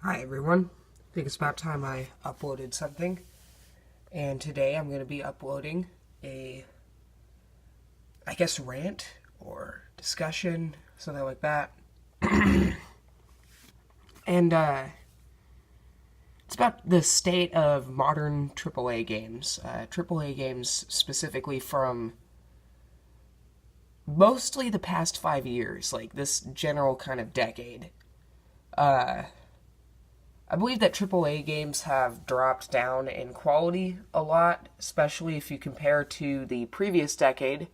Hi everyone, I think it's about time I uploaded something, and today I'm going to be uploading a, I guess, rant or discussion, something like that. And it's about the state of modern AAA games. AAA games specifically from mostly the past 5 years, like this general kind of decade. I believe that AAA games have dropped down in quality a lot, especially if you compare to the previous decade,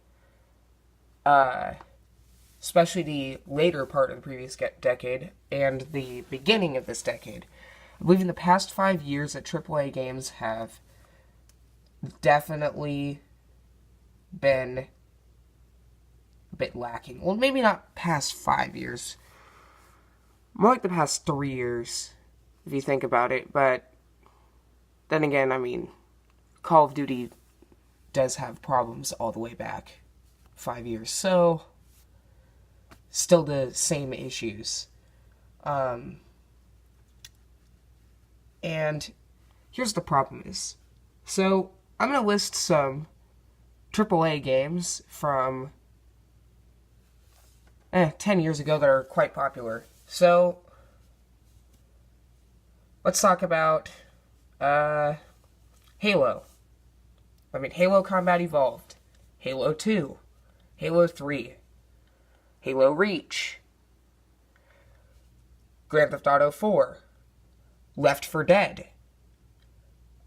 especially the later part of the previous decade and the beginning of this decade. I believe in the past 5 years that AAA games have definitely been a bit lacking. Well, maybe not past 5 years, more like the past 3 years, if you think about it, but then again, I mean, Call of Duty does have problems all the way back 5 years, so still the same issues. And here's the problem is, so I'm going to list some AAA games from 10 years ago that are quite popular. So let's talk about Halo. Halo Combat Evolved, Halo 2, Halo 3, Halo Reach, Grand Theft Auto 4, Left 4 Dead,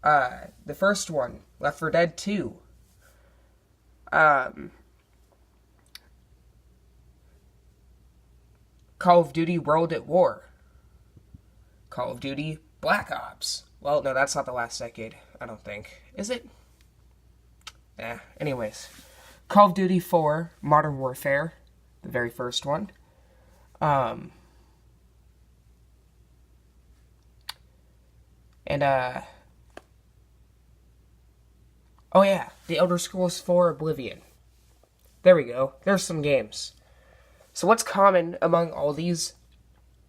the first one, Left 4 Dead 2, Call of Duty World at War, Call of Duty Black Ops. Well, no, that's not the last decade, I don't think. Is it? Anyways. Call of Duty 4 Modern Warfare, the very first one. Oh yeah, The Elder Scrolls 4 Oblivion. There we go. There's some games. So what's common among all these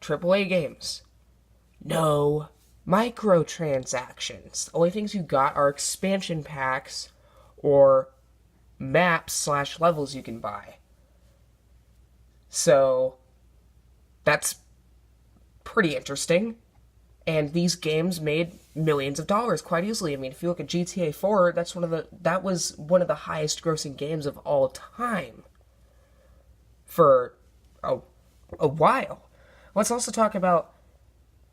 AAA games? No microtransactions. The only things you got are expansion packs or maps/levels you can buy. So that's pretty interesting. And these games made millions of dollars quite easily. I mean, if you look at GTA 4, that was one of the highest grossing games of all time for a while. Let's also talk about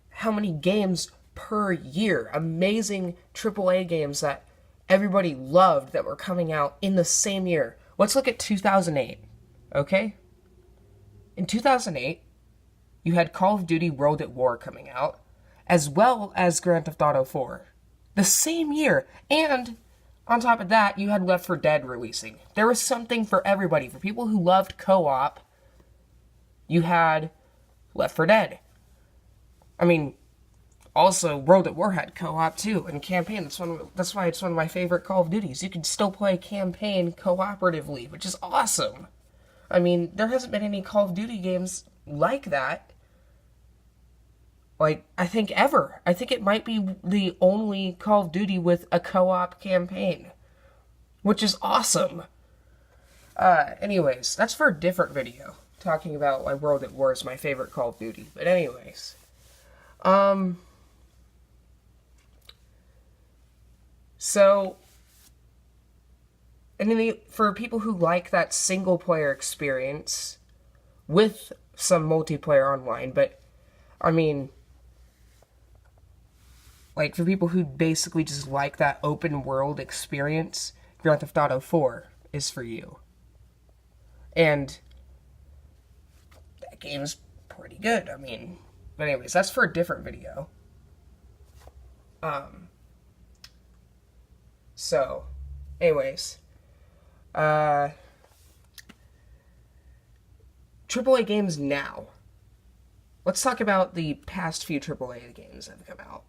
how many games per year, amazing AAA games that everybody loved that were coming out in the same year. Let's look at 2008, okay? In 2008, you had Call of Duty World at War coming out, as well as Grand Theft Auto 4. The same year. And on top of that, you had Left 4 Dead releasing. There was something for everybody. For people who loved co-op, you had Left 4 Dead. I mean, also, World at War had co-op too, and campaign. That's why it's one of my favorite Call of Duties. You can still play campaign cooperatively, which is awesome. I mean, there hasn't been any Call of Duty games like that. I think ever. I think it might be the only Call of Duty with a co-op campaign, which is awesome. Anyways, that's for a different video, talking about why World at War is my favorite Call of Duty. But anyways, so, and for people who like that single-player experience with some multiplayer online, but, I mean, for people who basically just like that open-world experience, Grand Theft Auto 4 is for you. And that game's pretty good, but anyways, that's for a different video. So, anyways, AAA games now. Let's talk about the past few AAA games that have come out.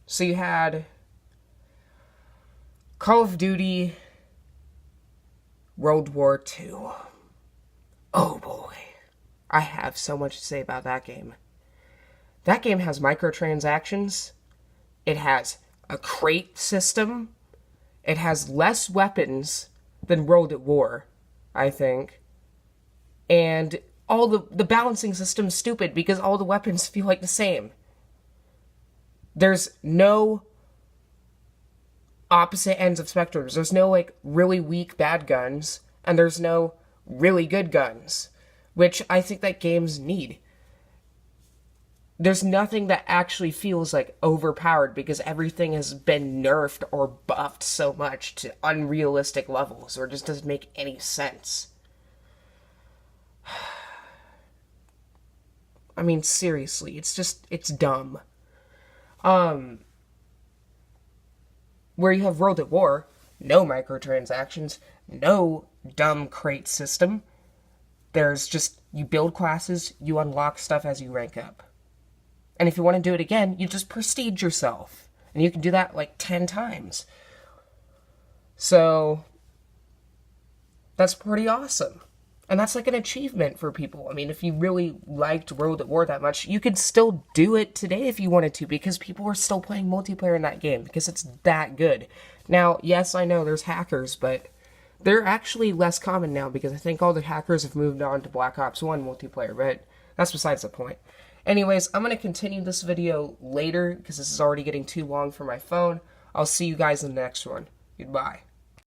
So you had Call of Duty World War II. Oh boy. I have so much to say about that game. That game has microtransactions. It has a crate system. It has less weapons than World at War, I think. And all the balancing system's stupid because all the weapons feel like the same. There's no opposite ends of spectrums. There's no, like, really weak bad guns, and there's no really good guns, which I think that games need. There's nothing that actually feels, like, overpowered because everything has been nerfed or buffed so much to unrealistic levels, or it just doesn't make any sense. I mean, seriously, it's dumb. Where you have World at War, no microtransactions, no dumb crate system. There's just, you build classes, you unlock stuff as you rank up. And if you want to do it again, you just prestige yourself. And you can do that like 10 times. So, that's pretty awesome. And that's like an achievement for people. I mean, if you really liked World at War that much, you could still do it today if you wanted to, because people are still playing multiplayer in that game, because it's that good. Now, yes, I know there's hackers, but they're actually less common now, because I think all the hackers have moved on to Black Ops 1 multiplayer, but that's besides the point. Anyways, I'm going to continue this video later, because this is already getting too long for my phone. I'll see you guys in the next one. Goodbye.